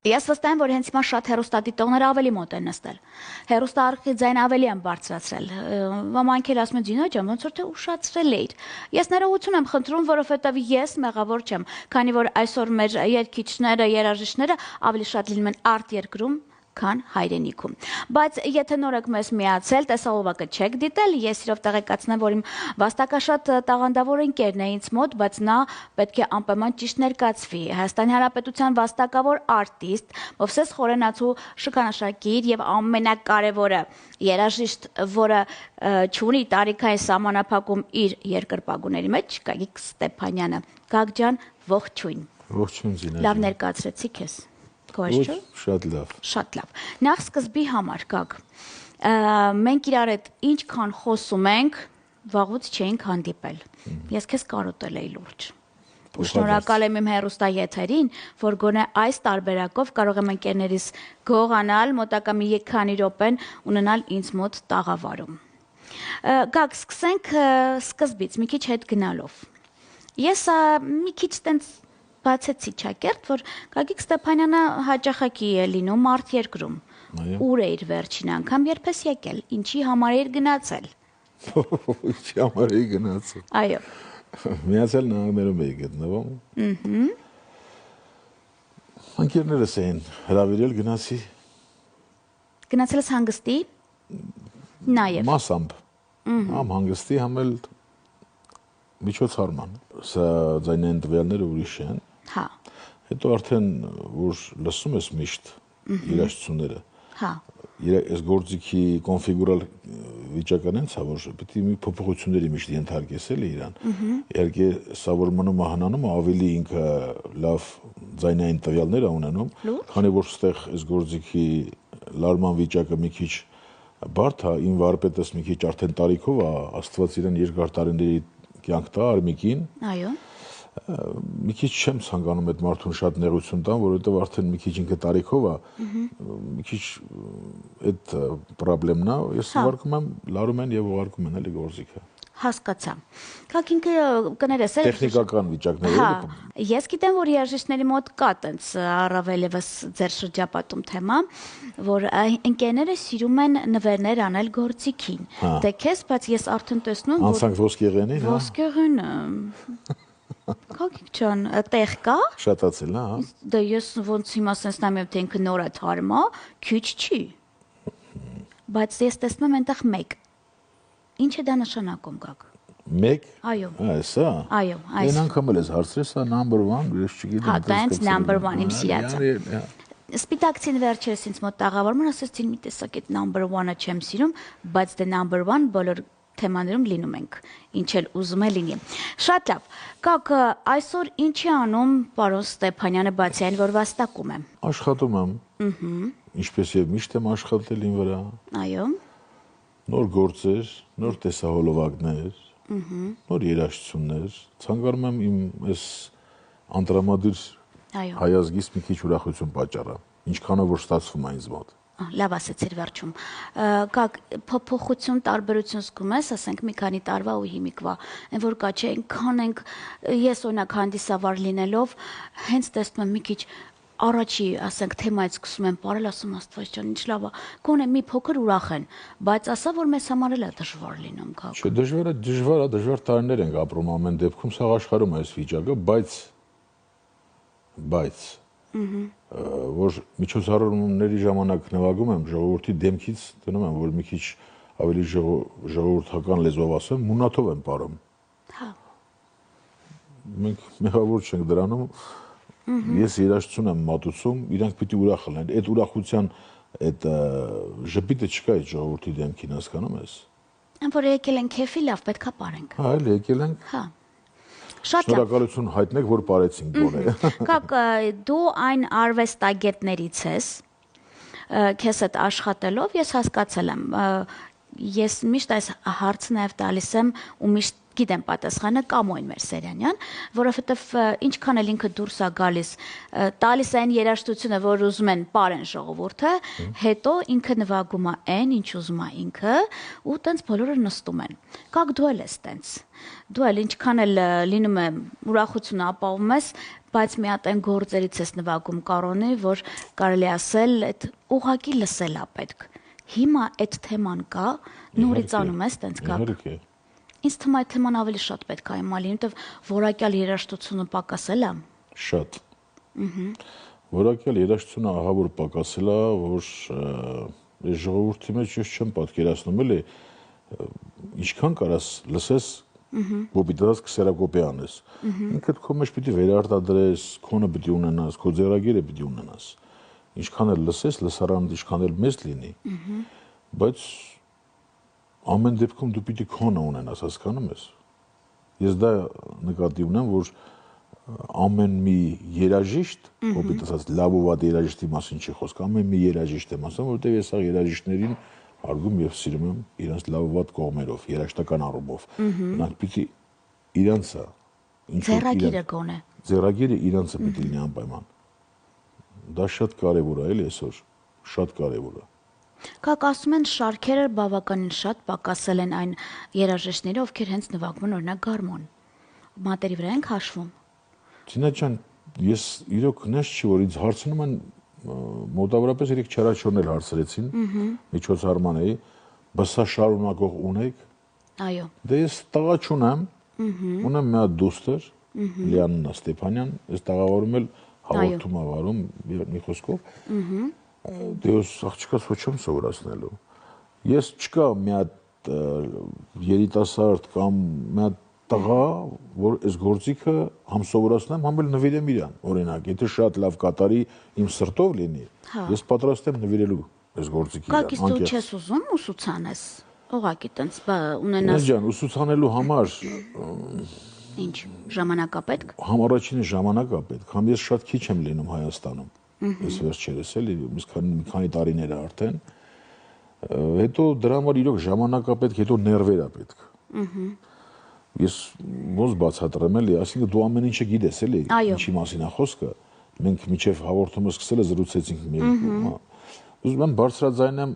Ես վստահ եմ, որ հենց հիմա շատ հեռուստադիտողներ ավելի մոտ են նստել։ Հեռուստաառքի ձայն ավելի են բարձրացրել։ Ոմանք էլ ասում են՝ «Զինա ջան, ոնց որ թե ուշացրել էիր»։ Ես ներողություն եմ խնդրում, որովհետև ես մեղավոր չեմ, քանի որ այսօր մեր երգիչները, երաժիշտները ավելի շատ լինում են արտերկրում, քան հայրենիքում։ Բայց եթե նոր եք մեզ միացել, տեսահոլովակը չեք դիտել, ես իրով տեղեկացնեմ, որ իմ վաստակաշատ տաղանդավոր ընկերն է ինձ մոտ, բայց նա պետք է անպայման ճիշտ ներկայացվի։ Հայաստանի Հանրապետության վաստակավոր արտիստ, Մովսես Խորենացու շքանշակիր եւ ամենակարևորը երաժիշտ, որը չունի տարիքային սահմանափակում իր երկրպագուների մեջ, Գագիկ Ստեփանյանը։ Գագ ջան, ողջույն։ Ողջույն Զինա ջան։ Լավ ներկայացրեցի քեզ։ Շատ լավ։ Շատ լավ։ Նախ սկզբի համար Գագ, մենք իրար հետ ինչքան խոսում ենք, վաղուց չէինք հանդիպել։ Ես քեզ կարոտել էի լուրջ։ Շնորհակալ եմ իմ հեռուստաեթերին, որ գոնե այս տարբերակով կարող եմ ընկերներիս գողանալ, մոտակա մի քանի րոպեն ունենալ ինձ մոտ տաղավարում։ Գագ, սկսենք սկզբից, մի քիչ հետ գնալով։ Ես մի քիչ տենց բացեցի ճակերտ, որ Գագիկ Ստեփանյանը հաճախակի է լինում արտերկրում։ Ուր է իր վերջին անգամ, երբ ես եկել, ինչի համար էր գնացել։ Ինչի համար էի գնացել։ Այո։ Միացյալ Նահանգներում էի գտնվում։ Ընկերներս էին հրավիրել, գնացի։ Գնացել ես հանգստի։ Նաև։ Մասամբ։ Համ հանգստի, համ էլ միջոցառման։ Սա ձայնային տվյալները ուրիշ են։ Հա։ Հետո արդեն որ լսում ես միշտ երաժշտությունները։ Հա։ Այս գործիքի կոնֆիգուրալ վիճակն են ցա որ պետք է մի փոփոխությունների միշտ ենթարկես էլի իրան։ Իհարկե սա որ մնում է հնանում ավելի ինքը լավ ձայնային տվյալներ է ունենում, քանի որ ստեղ այս գործիքի լարման վիճակը մի քիչ բարդ է, իմ վարպետս մի քիչ արդեն տարիքով է, Աստված իրեն երկար տարիների կյանք տա Արմիկին։ Այո։ Մի քիչ չեմ ցանկանում այդ մարդուն շատ նեղություն տամ, որովհետև արդեն մի քիչ ինքը տարիքով է, մի քիչ այդ խնդիրն է, ես ուղարկում եմ, լարում են եւ ուղարկում են էլի գործիքը։ Հասկացա։ Գագ ինքը կներես է տեխնիկական վիճակները։ Հա, ես գիտեմ, որ երաժիշտների մոտ կա տենց առավել եւս ձեր շրջապատում թեմա, որ ընկերները սիրում են նվերներ անել գործիքին։ Դե քեզ, բայց ես արդեն տեսնում եմ, որ անցանք ոսկեղենին, հա։ Ոսկեղենը։ Գագիկ ջան, տեղ կա։ Շատացել, հա։ Դե ես ոնց հիմա sense նայում եմ, թե ինքը նոր է թարմա, քիչ չի։ Բայց ես տեսնում եմ այնտեղ 1։ Ինչ է դա նշանակում, Գագ։ 1։ Այո։ Այսա։ Այո, այս։ Այն անգամ էլ ես հարցրել, սա number 1, ես չգիտեմ։ Հա, տենց number 1 իմ սիրածը։ Սպիտակցին վերջերս ինձ մոտ տաղավարում ասեցին մի տեսակ այդ number 1-ը չեմ սիրում, բայց դե number 1 բոլոր թեմաներում լինում ենք, ինչ էլ ուզում է լինի։ Շատ լավ։ Գագ, այսօր ինչ է անում պարոն Ստեփանյանը, բացի այն, որ վաստակում է։ Աշխատում եմ։ Ինչպես եւ միշտ եմ աշխատել ին վրա։ Այո։ Նոր գործեր, նոր տեսահոլովակներ, նոր երաժշտություններ, ցանկանում եմ իմ այս անտրամադիր հայազգից մի քիչ ուրախություն պատճառը, ինչքանով որ ստացվում է ինձ մոտ։ Լավ ասեցիր վերջում։ Գագ, փոփոխություն, տարբերություն զգում ես, ասենք մի քանի տարվա ու հիմիկվա, այն որ կա չէ, այնքան ենք ես օրինակ հանդիսավար լինելով, հենց տեսնում եմ մի քիչ առաջի, ասենք, թեմայից սկսում եմ ապարել, ասում Աստված ջան, ինչ լավ է, գոնե մի փոքր ուրախ են, բայց ասա որ մեզ համար էլ է դժվար լինում, Գագ։ Չէ, դժվար տարիներ ենք ապրում ամեն դեպքում, սա աշխարհում է այս վիճակը, բայց որ միջոցառումների ժամանակ նվագում եմ ժողովրդի դեմքից դնում եմ, որ մի քիչ ավելի ժողովրդական լեզվով ասեմ, մունաթով եմ ապարում։ Հա։ Մենք մեղավոր չենք դրանում։ Ես երաժշտություն եմ մատուցում, իրանք պիտի ուրախ լինեն։ Այդ ուրախության այդ ժպիտը չկա այդ ժողովրդի դեմքին, հասկանում ես։ Այն որ եկել են քեֆի, լավ, պետքա ապարենք։ Հա, էլ եկել ենք։ Հա։ Շատ լավ։ Շնորհակալություն հայտնեք, որ ապարեցինք գոնե։ Գագ, դու այն արվեստագետներից ես, քեզ հետ աշխատելով ես հասկացել եմ, ես միշտ այս հարցը նաև տալիս եմ ու միշտ գիտեմ պատասխանը Կամոյն Մերսերյանյան, որովհետև ինչքան էլ ինքը դուրս է գալիս, տալիս է այն երաժշտությունը, որ ուզում են պարեն ժողովուրդը, հետո ինքը նվագում է այն, ինչ ուզում է ինքը, ու տենց բոլորը նստում են։ Գագ, դու էլ ես տենց։ Դու էլ ինչքան էլ լինում է ուրախությունը ապահովում ես, բայց մի հատ այն գործերից ես նվագում Կարոնի, որ կարելի ասել այդ ուղակի լսել է պետք։ Հիմա այդ թեման կա, նորից անում ես տենց կապ։ Իհարկե։ Ինձ թվում է այդ թեման ավելի շատ պետք է հիմա լինի, որտեվ որակյալ երաժշտությունը պակասել է։ Շատ։ Որակյալ երաժշտությունը ահա որ պակասել է, որ այս ժողովրդի մեջ ես չեմ պատկերացնում էլի ինչքան կարաս լսես Բոբիտած քսերակոպի անես։ Ինքդ քո մեջ պիտի վերարտադրես, քոնը պիտի ունենաս, քո ձեռագիրը պիտի ունենաս։ Ինչքան էլ լսես, լսարանը ինչքան էլ մեծ լինի, բայց ամեն դեպքում դու պիտի քոնը ունենաս, հասկանում ես։ Ես դա նկատի ունեմ, որ ամեն մի երաժիշտ, Բոբիտ ասած լավ ու վատ երաժիշտի մասին չի խոսք, ամեն մի երաժիշտ եմ ասում, որովհետև ես աղ երաժիշտներին հարգում եւ սիրում եմ իրենց լավ ու վատ կողմերով, երաժշտական առումով։ Նրանք պիտի իրանցը ձեռագիրը գոնե։ Ձեռագիրը իրանցը պիտի լինի անպայման։ Դա շատ կարևոր է, էլի այսօր, շատ կարևոր է։ Կակ ասում են շարքերը բավականին շատ պակասել են այն երաժիշտները, ովքեր հենց նվագում են օրինակ գարմոն։ Մատերի վրա ենք հաշվում։ Ցինա ջան, ես իրոք նես չի որ ինձ հարցնում են մոտավորապես 3-4 օրներ հարցրեցին, միջոցառման էի, բայց սա շարունակող ունեք։ Այո։ Դե ես տղա չունեմ, ունեմ մի հատ դուստր, Լիաննա Ստեփանյան, այս տղավորում էլ հաղորդում ավարում մի խոսքով։ Դե ես աղջկաս ոչ եմ սովորացնելու։ Ես չկա մի հատ երիտասարդ կամ մի հատ տղա, որ այս գործիքը համ սովորացնեմ, համ էլ նվիրեմ իրան, օրինակ, եթե շատ լավ կատարի իմ սրտով լինի, ես պատրաստ եմ նվիրելու այս գործիքը իրան։ Կակից դու չես ուզում ուսուցանես, ուղղակի տենց ունենաս։ Ջան, ուսուցանելու համար ինչ, ժամանակա պետք։ Համ առաջինը ժամանակա պետք, համ ես շատ քիչ եմ լինում Հայաստանում, այս վերջերս էլի, մի քանի տարիներ է արդեն, հետո դրա համար իրոք ժամանակա պետք, հետո ներվեր է պետք։ Ես ոնց բացատրեմ էլի, այսինքն դու ամեն ինչը գիտես էլի, ինչի մասին է խոսքը։ Մենք միջև հաղորդումը սկսելը զրուցեցինք մի ուզում եմ բարձրաձայնեմ,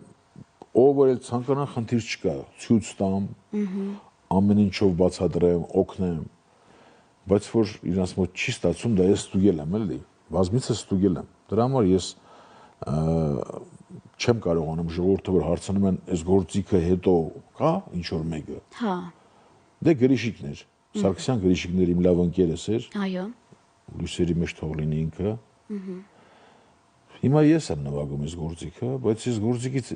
ով որ էլ ցանկանա խնդիր չկա, ցույց տամ, ամեն ինչով բացատրեմ, օգնեմ, բայց որ իրանց մոտ չի ստացում, դա ես ստուգել եմ էլի, բազմիցս ստուգել եմ։ Դրա համար ես չեմ կարողանում ժողովուրդը որ հարցնում են, այս գործիքը հետո կա ինչ որ մեկը։ Հա։ Դե Գրիշիկներ, Սարգսյան Գրիշիկներ իմ լավ ընկերս էր։ Այո։ Լույսերի մեջ թող լինի ինքը։ Հիմա ես եմ նվագում այս գործիքը, բայց այս գործիքից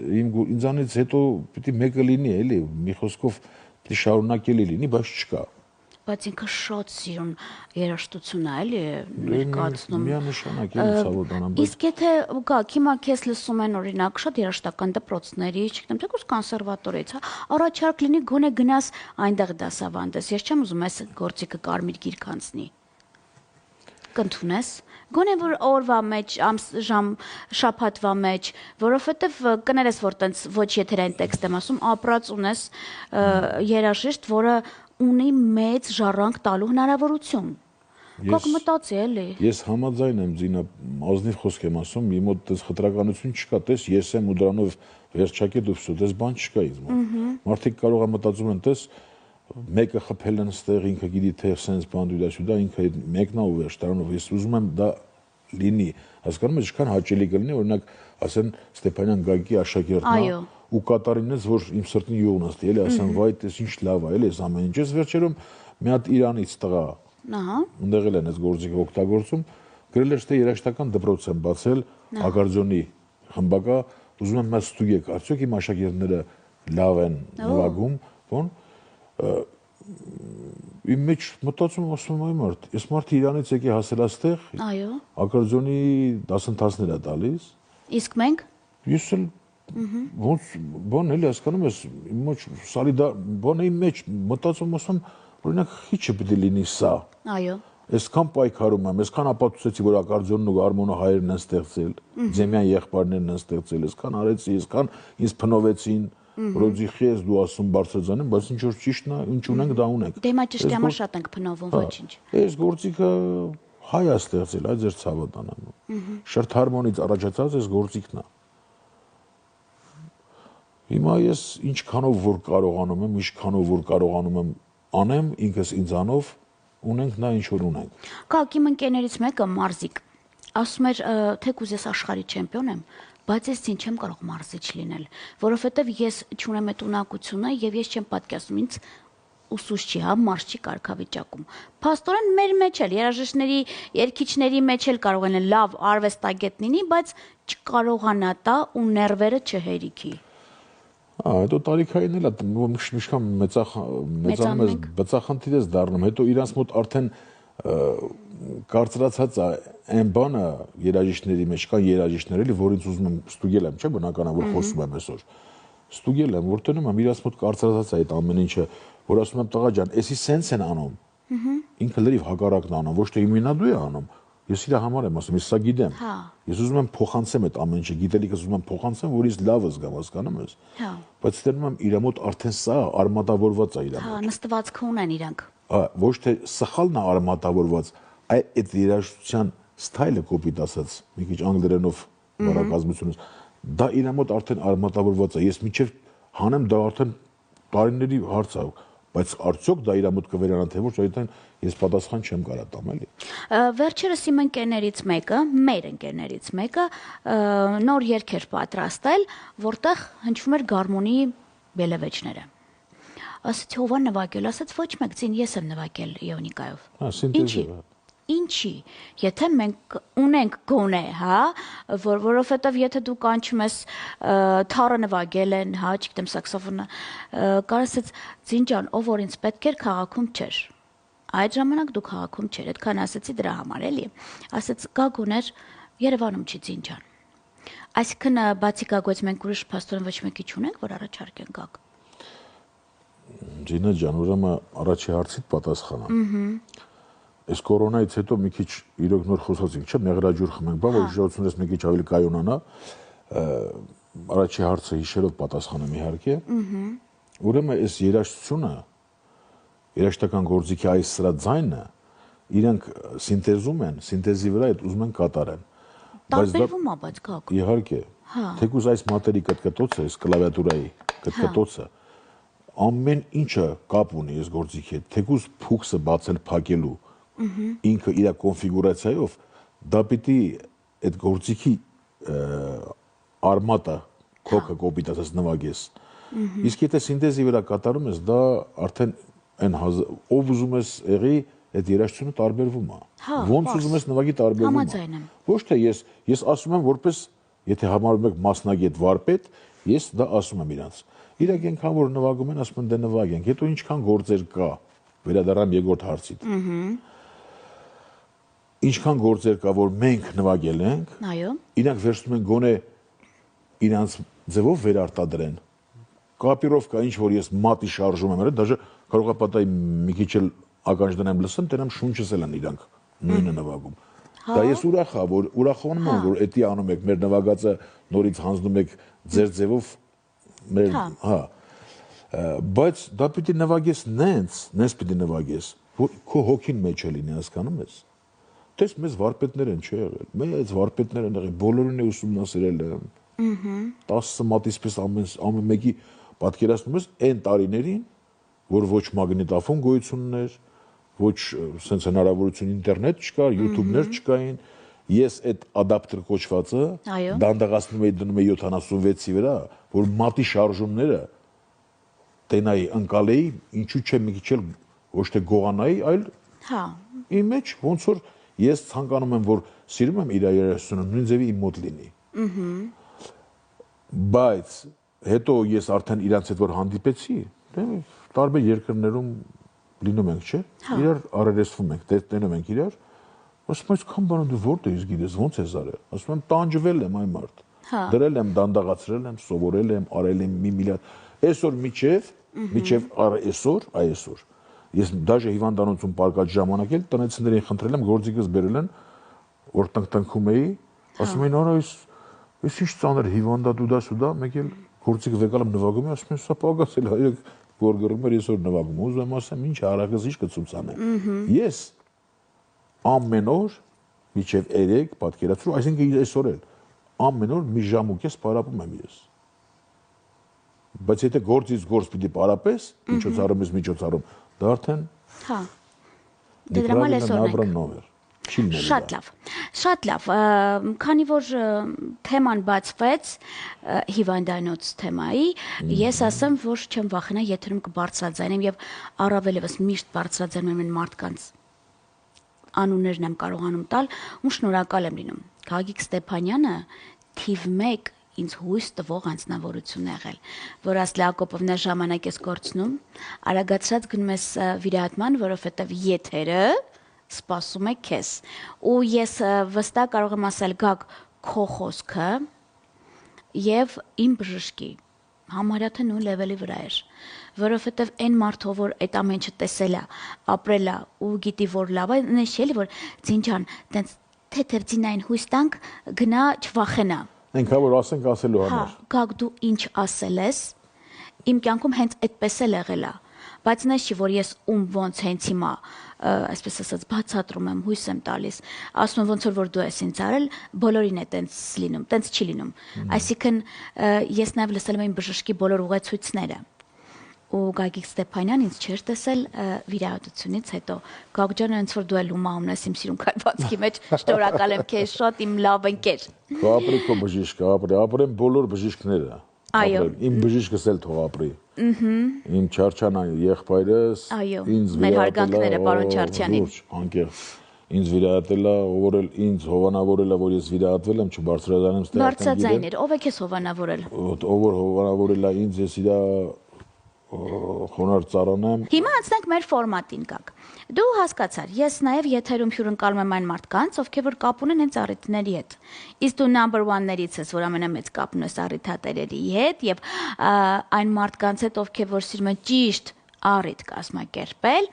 ինձանից հետո պիտի մեկը լինի, էլի, մի խոսքով պիտի շարունակելի լինի, բայց չկա։ Բայց ինքը շատ սիրուն երաժշտություն է, էլի, ներկայացնում։ Միանշանակ է ցավոտ Իսկ եթե գաք հիմա քեզ լսում են օրինակ շատ երաժշտական դպրոցների, չգիտեմ, թեկուզ կոնսերվատորից, հա, առաջարկ լինի գոնե գնաս այնտեղ դասավանդես։ Ես չեմ ուզում այս գործիքը կարմիր գիրք անցնի։ Կընդունես։ Գոնե որ օրվա մեջ, ժամ, շաբաթվա մեջ, որովհետև կներես որ տենց ոչ եթերային տեքստ եմ ասում, ապրած ունես երաժիշտ, որը ունի մեծ ժառանգ տալու հնարավորություն։ Կոք մտածի էլի։ Ես համաձայն եմ Զինա, ազնիվ խոսք եմ ասում, մի մոտ տես խտրականություն չկա, տես ես եմ ու դրանով վերջակետ ու վсё, տես բան չկա ինձ մոտ։ Մարդիկ կարող են մտածում են, տես մեկը խփել են ստեղ, ինքը գիտի թե sense բան դուդա, ինքը մեկն է ու վերջ դրանով ես ուզում եմ դա լինի, հասկանում ես, ինչքան հաճելի կլինի, օրինակ, ասեն Ստեփանյան Գագիկի աշակերտն է ու կատարինից որ իմ սրտին յուղն ասի, էլի ասեն, վայ, տես ինչ լավ է, էլի այս ամեն ինչ, ես վերջերում մի հատ Իրանից տղա, ընդեղ էլ են այս գործիքը օգտագործում, գրել էր թե երաժշտական դպրոց եմ բացել, ակարդեոնի խմբակա, ուզում եմ մեզ ստուգեք, արդյոք իմ աշակերտները լավ են նվագում, ո՞ն իմ մեջ մտածում ասում եմ մարդ, այս մարդը Իրանից եկե հասել աստեղ, ակարդեոնի դասընթացներ է տալիս։ Իսկ մենք։ Ես էլ ոնց բան էլի հասկանում ես, իմ մեջ սալիդար բան իմ մեջ մտածում ասում, օրինակ քիչը պիտի լինի սա։ Այո։ Այսքան պայքարում եմ, այսքան ապացուցեցի, որ ակարդեոնն ու հարմոնը հայերն են ստեղծել, Ձեմյան եղբայրներն են ստեղծել, այսքան արեցի, այսքան ինձ փնովեցին, Ռոձիխի ես դու ասում բարձրաձանեմ, բայց ինչ որ ճիշտն է, ինչ ունենք, դա ունենք։ Դե հիմա ճիշտ է, շատ ենք փնովում, ոչինչ։ Այս գործիքը հայ է ստեղծել, այ ձեր ցավատանան։ Շերտ հարմոնից առաջացած այս գործիքն է։ Հիմա ես ինչքանով որ կարողանում եմ, ինչքանով որ կարողանում եմ անեմ ինքս ինձանով ունենք նա ինչ որ ունենք։ Կակ իմ ընկերներից մեկը Մարզիկ ասում էր թեկուզ ես աշխարհի չեմպիոն եմ, բայց ես ցին չեմ կարող մարզիչ լինել, որովհետև ես չունեմ այդ ունակությունը եւ ես չեմ պատկերացնում ինձ ուսուցչի, հա, մարզչի կարգավիճակում։ Փաստորեն մեր մեջ էլ երաժիշտների, երգիչների մեջ էլ կարող են լավ արվեստագետ լինի, բայց չկարողանա տա ու ներվերը չհերիքի։ Հետո տարիքային էլ է, միշտ մեծանում ես բծախնդիր ես դառնում, հետո իրանց մոտ արդեն կարծրացած է այն բանը երաժիշտների մեջ կան երաժիշտներ էլի, որից ուզում եմ ստուգել եմ, չէ՞ բնականաբար որ խոսում եմ այսօր։ Ստուգել եմ, որ տենում եմ իրանց մոտ կարծրացած է այդ ամեն ինչը, որ ասում եմ տղա ջան, էսի սենց են անում։ Ինքը լրիվ հակառակն է անում, ոչ թե իմենադու է անում։ Ես իր համար եմ ասում, ես սա գիտեմ։ Ես ուզում եմ փոխանցեմ այդ ամեն ինչը, գիտելիքս ուզում եմ փոխանցեմ, որ ինձ լավը զգամ, հասկանում ես։ Բայց տենում եմ իր մոտ արդեն սա արմատավորված է իր մոտ։ Հա, նստվածք ունեն իրանք։ Ոչ թե սխալն է արմատավորված, այդ երաժշտության ստայլը կոպիտ ասած, մի քիչ անգլերենով բառակազմությունից, դա իր մոտ արդեն արմատավորված է։ Ես միջև հանեմ դա արդեն տարիների հարց է, բայց արդյոք դա իր մոտ կվերանա թե ոչ, այդտեղ ես պատասխան չեմ կարող տամ էլի։ Վերջերս իմ ընկերներից մեկը, մեր ընկերներից մեկը նոր երգ էր պատրաստել, որտեղ հնչվում էր գարմոնի բելևեջները։ Ասացի ով է նվագել, ասաց ոչ մեկ, ցին ես եմ նվագել Իոնիկայով։ Ինչի, եթե մենք ունենք գոնե, հա, որովհետև եթե դու կանչում ես թառը նվագել են, հա, չգիտեմ, սաքսոֆոնը, կարասած ցին ջան, ով որ ինձ պետք էր քաղաքում չէր։ Այդ ժամանակ դու քաղաքում չէր, այդքան ասացի դրա համար էլի։ Ասաց գագոներ Երևանում չի ցին ջան։ Այսինքն բացի գագոց մենք ուրիշ փաստորեն ոչ մեկի չունենք, որ առաջարկեն գագ։ Ջինա ջան, ուրեմն առաջի հարցիդ պատասխանեմ։ Այս կորոնայից հետո մի քիչ իրոք նոր խոսացինք, չէ՞, մեղրաջուր խմենք, բա որ ժողովրդությունից մի քիչ ավելի կայունանա, առաջի հարցը հիշելով պատասխանեմ իհարկե։ Ուրեմն այս երաժշտությունը, երաժշտական գործիքի այս սրա ձայնը, իրանք սինթեզում են, սինթեզի վրա այդ ուզում են կատարեն։ Տարբերվում է, բայց գաք։ Իհարկե։ Թեկուզ այս մատերի կտկտոցը, այս կլավիատուրայի կտկտոցը ամեն ինչը կապ ունի այս գործիքի հետ, թեկուզ փուքսը բացել փակելու ինքը իր կոնֆիգուրացիայով դա պիտի այդ գործիքի արմատը քոքը կոպիտ ասած նվագես։ Իսկ եթե սինթեզի վրա կատարում ես, դա արդեն այն ով ուզում ես եղի այդ երաժշտությունը տարբերվում է։ Ոնց ուզում ես նվագի տարբերվում է։ Ոչ թե ես ասում եմ որպես եթե համարում եք մասնագետ վարպետ, ես դա ասում եմ իրանց։ Իրենք այնքան որ նվագում են, ասում են դե նվագենք, հետո ինչքան գործեր կա, վերադառամ երկրորդ հարցիդ։ Ինչքան գործեր կա, որ մենք նվագել ենք, այո, իրանք վերցնում են գոնե իրանց ձևով վերարտադրեն։ Կապիրովկա ինչ որ ես մատի շարժում եմ, դաժե կարող է պատահի մի քիչ էլ ականջ դնեմ լսեմ, տենամ շունչս էլ են իրանք նույնը նվագում։ Դա ես ուրախանում եմ, որ էդի անում եք, մեր նվագածը նորից հանձնում եք ձեր ձևով մեր, հա, բայց դա պիտի նվագես նենց պիտի նվագես, որ քո հոգին մեջ է լինի, հասկանում ես։ Տես մեզ վարպետներ են չէ եղել, մեծ վարպետներ են եղել, բոլորին է ուսումնասիրել եմ, 10 մատից պես ամեն մեկի պատկերացնում ես այն տարիներին, որ ոչ մագնիտոֆոն գոյություն ուներ, ոչ սենց հնարավորություն ինտերնետ չկար, յութուբներ չկային, ես այդ ադապտեր կոչվածը դանդաղացնում էի դնում էի 76-ի վրա, որ մատի շարժումները տենայի ընկալեի, ինչու՞ չէ մի քիչ էլ ոչ թե գողանայի, այլ իմ մեջ ոնց որ ես ցանկանում եմ որ սիրում եմ իր երաժշտությունը նույն ձևի իմ մոտ լինի։ Բայց հետո ես արդեն իրանց հետ որ հանդիպեցի, տարբեր երկրներում լինում ենք, չէ՞, իրար արարեսվում ենք, տենում ենք իրար, ասում եմ, քան բանը դու որտե՞ղ ես գիտես, ո՞նց ես արել։ Ասում եմ, տանջվել եմ այ մարդ։ Դրել եմ, դանդաղացրել եմ, սովորել եմ, արել եմ մի միլիարդ։ Այսօր միջև այսօր, այսօր ես դաժե հիվանդանոցում պարկած ժամանակ էլ տնեցիներին խնդրել եմ գործիքս բերել են, որ տնկտնքում էի, ասում էին, արա այս ինչ ծանր հիվանդատու դա սուդա, մեկ էլ գործիքը վեկալ եմ նվագում, ասում են, սա պակաս էլ հայրիկ գորգռում էր այսօր նվագում, ուզում եմ ասեմ, ինչ հարակս ինչ կցուցանեմ։ Ես ամեն օր միջև 3 պատկերացրու, այսինքն այսօր էլ ամեն օր մի ժամ ու կես պարապում եմ ես։ Բայց եթե գործից գործ պիտի պարապես, միջոցառումից միջոցառում, դա արդեն նաբրանով էր։ Շատ լավ, քանի որ թեման բացվեց հիվանդանոց թեմայի, ես ասեմ, որ չեմ վախենա եթերում կբարձրաձայնեմ եւ առավել եւս միշտ բարձրաձայնում եմ մարդկանց անուններն եմ կարողանում տալ ու շնորհակալ եմ լինում։ Գագիկ Ստեփանյանը թիվ 1 ինձ հույս տվող անձնավորություն եղել, որ Ասլի Հակոբովնա ժամանակ ես կորցնում, արագացած գնում ես վիրահատման, որովհետեւ եթերը սպասում է քեզ։ Ու ես վստահ կարող եմ ասել Գագ քո խոսքը եւ իմ բժշկի համարյա թե նույն լեվելի վրա էր, որովհետեւ այն մարդը, որ այդ ամեն ինչը տեսել է, ապրել է ու գիտի որ լավ է, նշելի որ Ձինջան, տենց թեթերձինային հույս տանք գնա չվախենա։ Այնքան որ ասենք ասելու համար։ Գագ դու ինչ ասել ես, իմ կյանքում հենց այդպես էլ եղել է, բայց նա չի որ ես ոնց հենց հիմա այսպես ասած բացատրում եմ, հույս եմ տալիս, ասում եմ ոնց որ դու ես ինձ արել, բոլորին է տենց լինում, տենց չի լինում։ Այսինքն ես նաև լսել եմ իմ բժշկի բոլոր ուղեցույցները։ Ու Գագիկ Ստեփանյան ինձ չէր տեսել վիրահատությունից հետո։ Գագ ջան, ոնց որ դու էլ ումահումն ես իմ սիրուն քարվածքի մեջ, շնորհակալ եմ քեզ շատ, իմ լավ ընկեր։ Քո ապրի քո բժիշկը, ապրեն բոլոր բժիշկները։ Այո։ Իմ բժիշկս էլ թող ապրի։ Իմ Չարչյան եղբայրս ինձ մեր հարգանքները պարոն Չարչյանին։ Անկեղծ ինձ վիրահատել է, ով էլ ինձ հովանավորել է, որ ես վիրահատվել եմ, չբարձրացանեմ ստեղ։ Բարձրացային էր, ով է քեզ հովանավորել։ Ով որ հովանավորել է ինձ, ես իրա խոնարհ ծառանեմ։ Հիմա անցնենք մեր ֆորմատին Գագ։ Դու հասկացար, ես նաև եթերում հյուրընկալում եմ այն մարդկանց, ովքեր որ կապ ունեն հենց առիթների հետ։ Իսկ դու number 1-ներից ես, որ ամենամեծ կապն ես առիթատերերի հետ եւ այն մարդկանց հետ, ովքեր որ սիրում են ճիշտ առիթ կազմակերպել,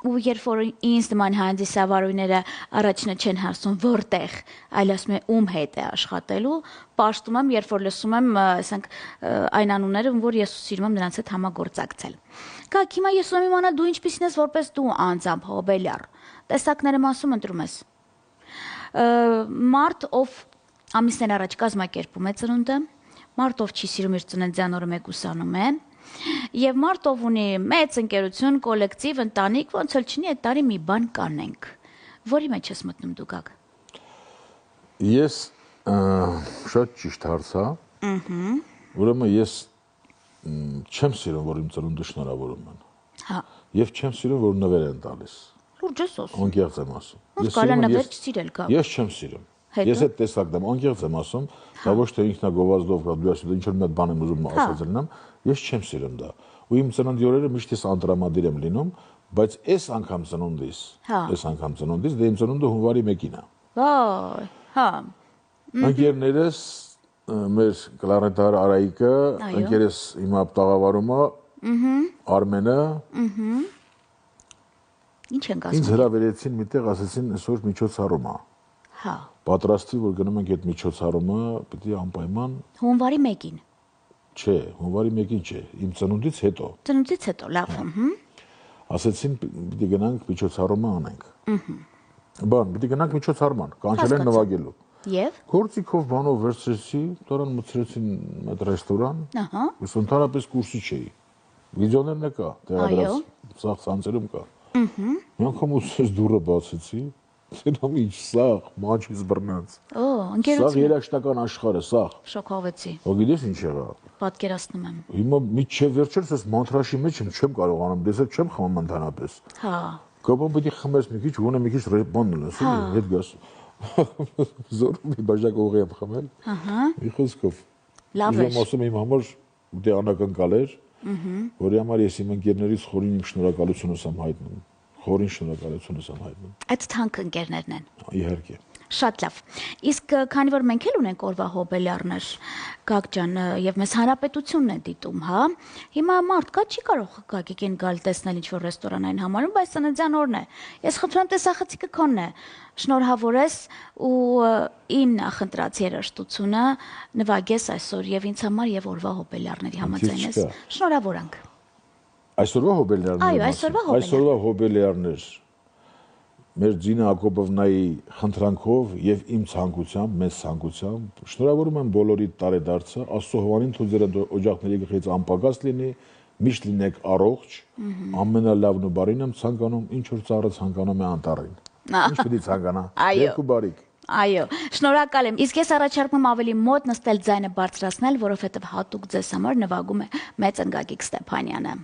ու երբ որ ինձ նման հանդիսավարույները առաջինը չեն հարցնում որտեղ, այլ ասում են ում հետ է աշխատելու, պաշտում եմ, երբ որ լսում եմ, ասենք, այն անունները, որ ես սիրում եմ նրանց հետ համագործակցել։ Գագ, հիմա ես ուզում եմ իմանալ դու ինչպիսին ես որպես դու անձամբ հոբելյար։ Տեսակները մասում ընտրում ես։ Մարդ, ով ամիսներ առաջ կազմակերպում է ծնունդը, մարդ, ով չի սիրում իր ծննդյան օրը մեկուսանում է, եւ մարդ ով ունի մեծ ընկերություն, կոլեկտիվ, ընտանիք, ոնց էլ չնի այդ տարի մի բան կանենք։ Որի մեջ ես մտնում դու Գագ։ Ես շատ ճիշտ հարց է։ Ուրեմն ես չեմ սիրում, որ իմ ծնունդը շնորհավորում են։ Հա։ Եվ չեմ սիրում, որ նվեր են տալիս։ Լուրջ ես ասում։ Անկեղծ եմ ասում։ Ես կարա նվեր չսիրել Գագ։ Ես չեմ սիրում։ Ես այդ տեսակն եմ, անկեղծ եմ ասում, դա ոչ թե ինքնագովազդով կա, դու ասում ինչ որ մի հատ բան եմ ուզում ասածել եմ, ես չեմ սիրում դա։ Ու իմ ծննդի օրերը միշտ ես անտրամադիր եմ լինում, բայց այս անգամ ծնունդիս, դե իմ ծնունդը հունվարի 1-ին է։ Վայ, հա։ Ընկերներս մեր կլարնետար Արայիկը, ընկերս հիմա տաղավարումը, Արմենը, ինչ են ասում։ ինձ հրավերեցին միտեղ, ասեցին այսօր միջոցառում է։ Հա։ Պատրաստվի, որ գնում ենք այդ միջոցառումը, պիտի անպայման Հունվարի 1-ին։ Չէ, հունվարի 1-ին չէ, իմ ծնունդից հետո։ Ծնունդից հետո, լավ, Ասեցին պիտի գնանք միջոցառումը անենք։ Պիտի գնանք միջոցառման, կանչել են նվագելու։ Եվ Գործիքով բանով վերցրեցի, դրան մտցրեցին այդ ռեստորան։ Ես ընդհանրապես կուրսի չէի։ Վիդեոներն կա, տեղադրած, սաղ ցանցերում կա։ Մի անգամ ուսես դուռը բացեցի, ցենամ ինչ սաղ, մաչից բռնած։ ընկերություն։ Սաղ երաշտական աշխարհը, սաղ։ Շոկովեցի։ Ո գիտես ինչ եղա։ Պատկերացնում եմ։ Հիմա միջև վերջերս այս մանտրաշի մեջ չեմ կարողանում, դեսել չեմ խմում ընդհանրապես։ Հա։ Կապան պիտի խմես մի քիչ, գոնե մի քիչ բան լսես, հետ գաս։ Զորում մի բաժակ օղի եմ խմել։ Մի խոսքով։ Լավ է։ Ես ասում եմ իմ համար դե անակնկալ էր, որի համար ես իմ ընկերներից խորին իմ շնորհակալությունս եմ հայտնում։ Խորին շնորհակալությունս եմ հայտնում։ Այդ թանկ ընկերներն են։ Իհարկե։ Շատ լավ։ Իսկ քանի որ մենք էլ ունենք օրվա հոբելյարներ, Գագ ջան, եւ մեզ հանրապետությունն է դիտում, հա։ Հիմա մարդ կա չի կարող Գագիկին գալ տեսնել ինչ որ ռեստորանային համարում, բայց ծննդյան օրն է։ Ես խնդրում եմ տեսախցիկը քոնն է։ Շնորհավոր ես ու իմ նախընտրած երաժշտությունը նվագես այսօր եւ ինձ համար եւ օրվա հոբելյարների համաձայն ես։ Շնորհավորանք։ Այսօրվա հոբելյարներ։ Այո, այսօրվա հոբելյարներ։ Մեր Ձինա Հակոբովնայի խնդրանքով եւ իմ ցանկությամբ, մեծ ցանկությամբ շնորհավորում եմ բոլորի տարեդարձը, Աստծո հովանին թույլ ձեր օջախների գլխից անպակաս լինի, Միշտ լինեք առողջ, ամենալավն ու բարին եմ ցանկանում, ինչ որ ծառը ցանկանում է անտառին։ Ինչ պիտի ցանկանա։ Երկու բարիք։ Այո, շնորհակալ եմ։ Իսկ ես առաջարկում եմ ավելի մոտ նստել ձայնը բարձրացնել, որովհետև հատուկ ձեզ համար նվագում է մեծ ընկագիկ Ստեփանյանը։